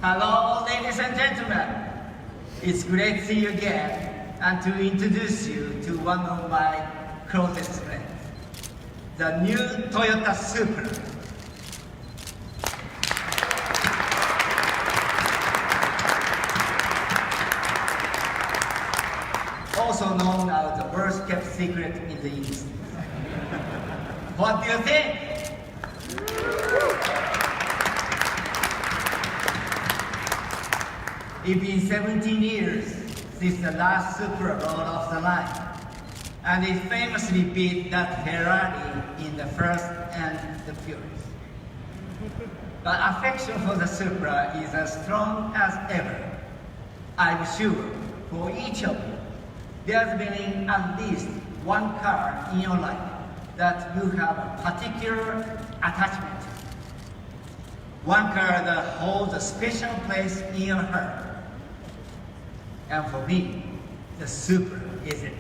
Hello, ladies and gentlemen. It's great to see you again and to introduce you to one of my closest friends, the new Toyota Supra. Also known as the worst kept secret in the industry. What do you think? It's been 17 years since the last Supra rolled off the line, and it famously beat that Ferrari in the First and the Furious. But affection for the Supra is as strong as ever. I'm sure for each of you, there's been at least one car in your life that you have a particular attachment to. One car that holds a special place in your heart. And for me, the Supra is it.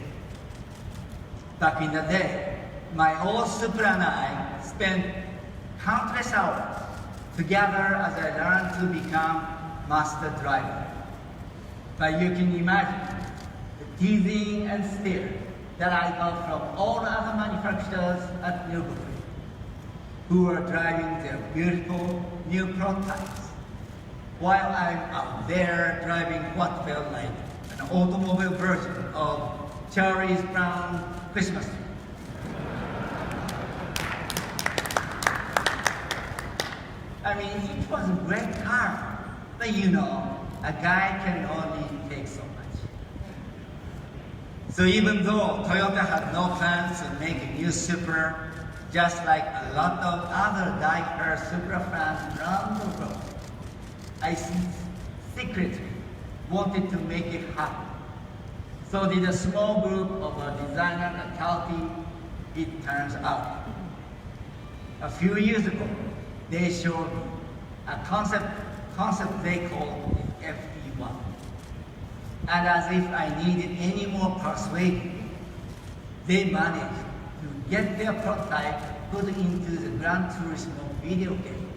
Back in the day, my old Supra and I spent countless hours together as I learned to become master driver. But you can imagine the teasing and stare that I got from all the other manufacturers at Nürburgring, who were driving their beautiful new prototypes, while I'm out there driving what felt like an automobile version of Charlie Brown's Christmas tree. I mean, it was a great car, but you know, a guy can only take so much. So even though Toyota had no plans to make a new Supra, just like a lot of other die-hard Supra fans around the world, I secretly wanted to make it happen. So did a small group of a designer and Calty, it turns out. A few years ago, they showed me a concept they called the FE1. And as if I needed any more persuading, they managed to get their prototype put into the Gran Turismo video game.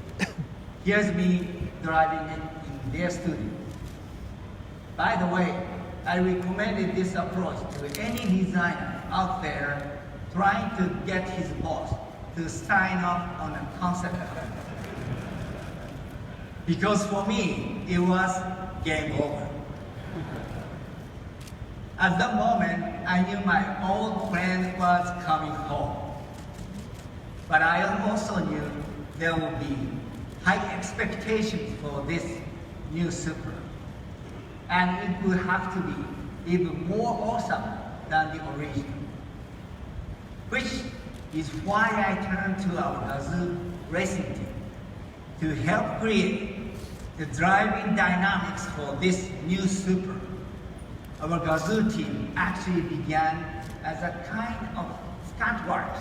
Here's me driving it in their studio. By the way, I recommended this approach to any designer out there trying to get his boss to sign off on a concept. Because for me, it was game over. At that moment, I knew my old friend was coming home. But I also knew there would be high expectations for this new Supra. And it would have to be even more awesome than the original. Which is why I turned to our Gazoo racing team to help create the driving dynamics for this new Supra. Our Gazoo team actually began as a kind of stunt works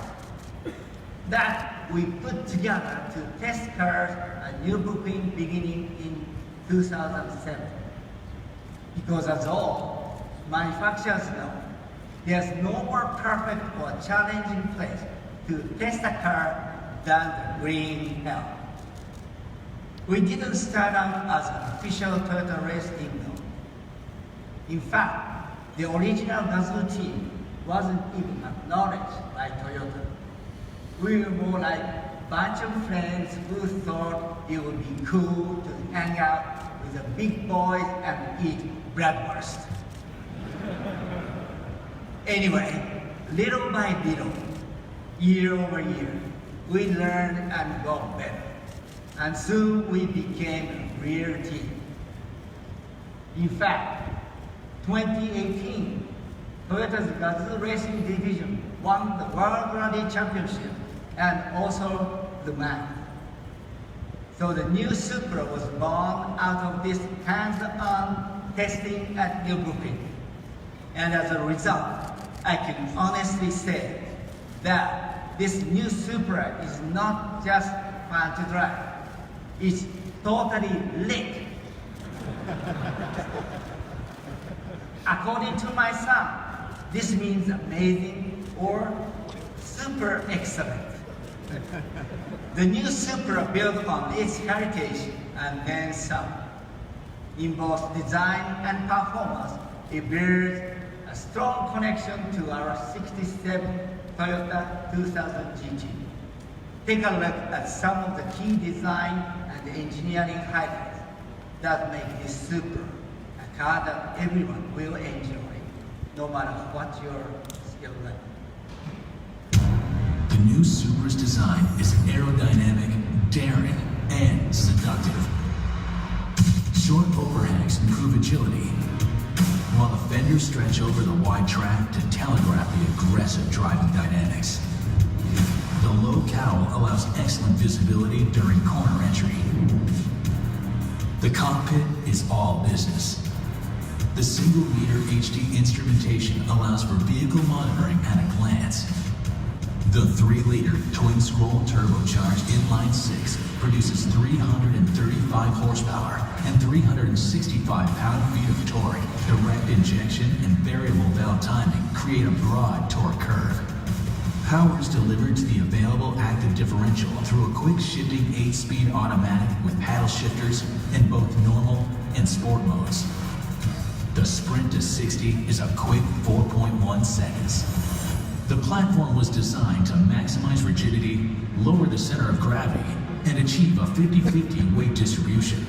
that we put together to test cars at Nürburgring beginning in 2007. Because as all manufacturers know, there's no more perfect or challenging place to test a car than the green hell. We didn't start out as an official Toyota race team though. In fact, the original Gazoo team wasn't even acknowledged by Toyota. We were more like a bunch of friends who thought it would be cool to hang out with the big boys and eat bratwurst. Anyway, little by little, year over year, we learned and got better. And soon we became a real team. In fact, 2018, Toyota's Gazoo Racing Division won the World Rally Championship and also the MAN. So the new Supra was born out of this hands-on testing at Nürburgring. And as a result, I can honestly say that this new Supra is not just fun to drive. It's totally lit. According to my son, this means amazing or super excellent. The new Supra built on its heritage and then some. In both design and performance, it bears a strong connection to our 67 Toyota 2000 GT. Take a look at some of the key design and engineering highlights that make this Supra a car that everyone will enjoy, no matter what your skill level. The new Supra's design is aerodynamic, daring, and seductive. Short overhangs improve agility, while the fenders stretch over the wide track to telegraph the aggressive driving dynamics. The low cowl allows excellent visibility during corner entry. The cockpit is all business. The single-meter HD instrumentation allows for vehicle monitoring at a glance. The 3-liter twin-scroll turbocharged inline-6 produces 335 horsepower and 365 pound-feet of torque. Direct injection and variable valve timing create a broad torque curve. Power is delivered to the available active differential through a quick-shifting 8-speed automatic with paddle shifters in both normal and sport modes. The sprint to 60 is a quick 4.1 seconds. The platform was designed to maximize rigidity, lower the center of gravity, and achieve a 50-50 weight distribution.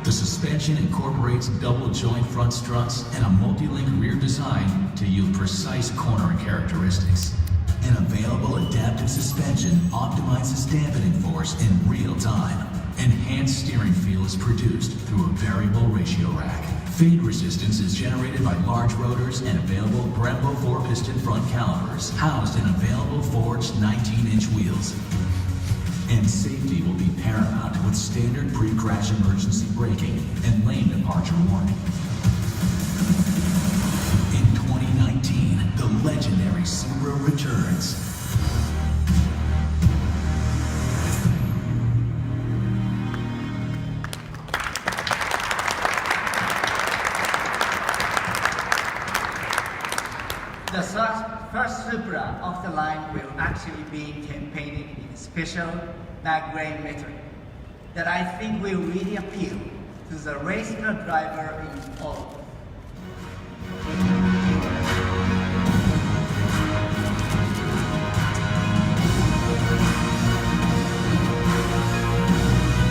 The suspension incorporates double joint front struts and a multi-link rear design to yield precise cornering characteristics. An available adaptive suspension optimizes dampening force in real time. Enhanced steering feel is produced through a variable ratio rack. Fade resistance is generated by large rotors and available Brembo 4-piston front calipers, housed in available forged 19-inch wheels. And safety will be paramount with standard pre-crash emergency braking and lane departure warning. In 2019, the legendary Supra returns. The first Supra of the line will actually be painted in special dark gray metal that I think will really appeal to the race car driver in all.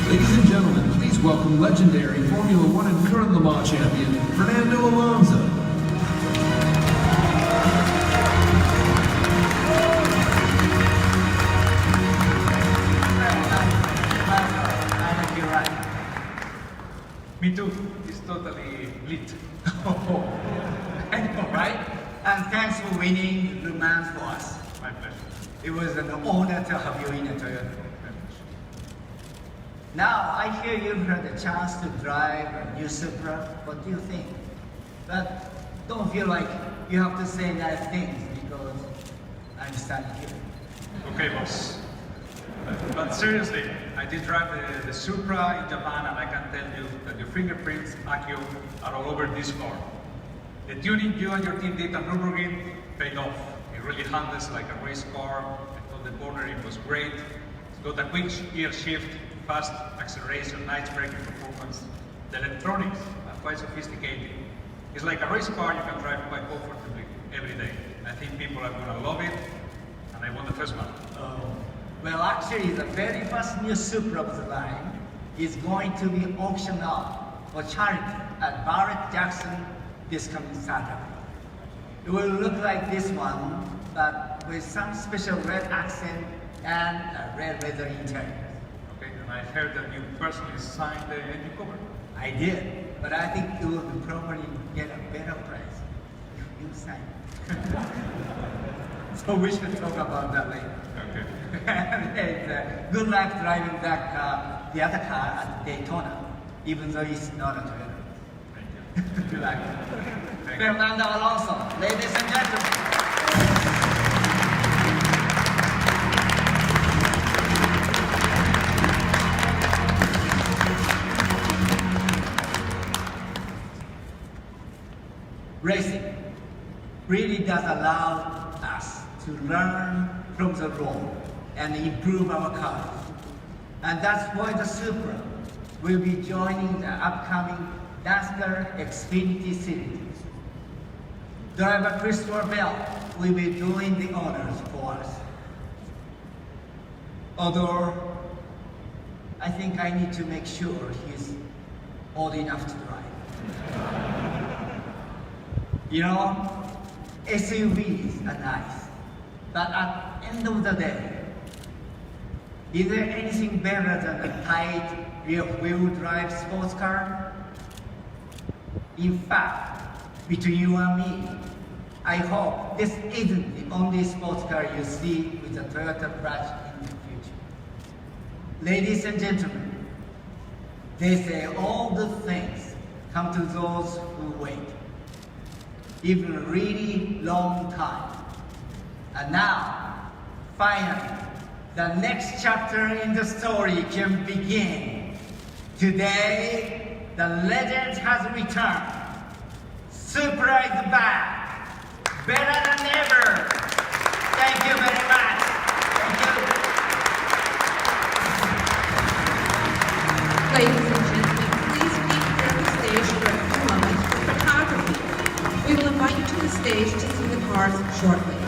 Ladies and gentlemen, please welcome legendary Formula One and current Le Mans champion, Fernando Alonso. Me too. It's totally lit. I know, right? And thanks for winning Le Mans for us. My pleasure. It was an honor to have you in a Toyota. Now, I hear you've had a chance to drive a new Supra. What do you think? But don't feel like you have to say nice things because I'm standing here. Okay, boss. But seriously, I did drive the Supra in Japan, and I can tell you that your fingerprints, Akio, are all over this car. The tuning you and your team did on Nürburgring paid off. It really handles like a race car. I thought the cornering was great. It's got a quick gear shift, fast acceleration, nice braking performance. The electronics are quite sophisticated. It's like a race car you can drive quite comfortably every day. I think people are going to love it, and I want the first one. Well, actually, the very first new Supra of the line is going to be auctioned off for charity at Barrett-Jackson this coming Saturday. It will look like this one, but with some special red accent and a red leather interior. Okay, and I heard that you personally signed the engine cover. I did, but I think it will probably get a better price if you sign it. So we should talk about that later. Okay. And, good luck driving that car, the other car at Daytona, even though it's not a Toyota. Thank you. Good luck. Thank you. Fernando Alonso, ladies and gentlemen. Racing really does allow us to learn from the road and improve our cars. And that's why the Supra will be joining the upcoming NASCAR Xfinity Series. Driver Christopher Bell will be doing the honors for us. Although, I think I need to make sure he's old enough to drive. You know, SUVs are nice, but at the end of the day, is there anything better than a tight rear-wheel drive sports car? In fact, between you and me, I hope this isn't the only sports car you see with a Toyota Brush in the future. Ladies and gentlemen, they say all good things come to those who wait, even a really long time. And now, finally, the next chapter in the story can begin. Today, the legend has returned. Supra is back. Better than ever. Thank you very much. Thank you. Ladies and gentlemen, please meet here on the stage for a few moments for photography. We will invite you to the stage to see the cars shortly.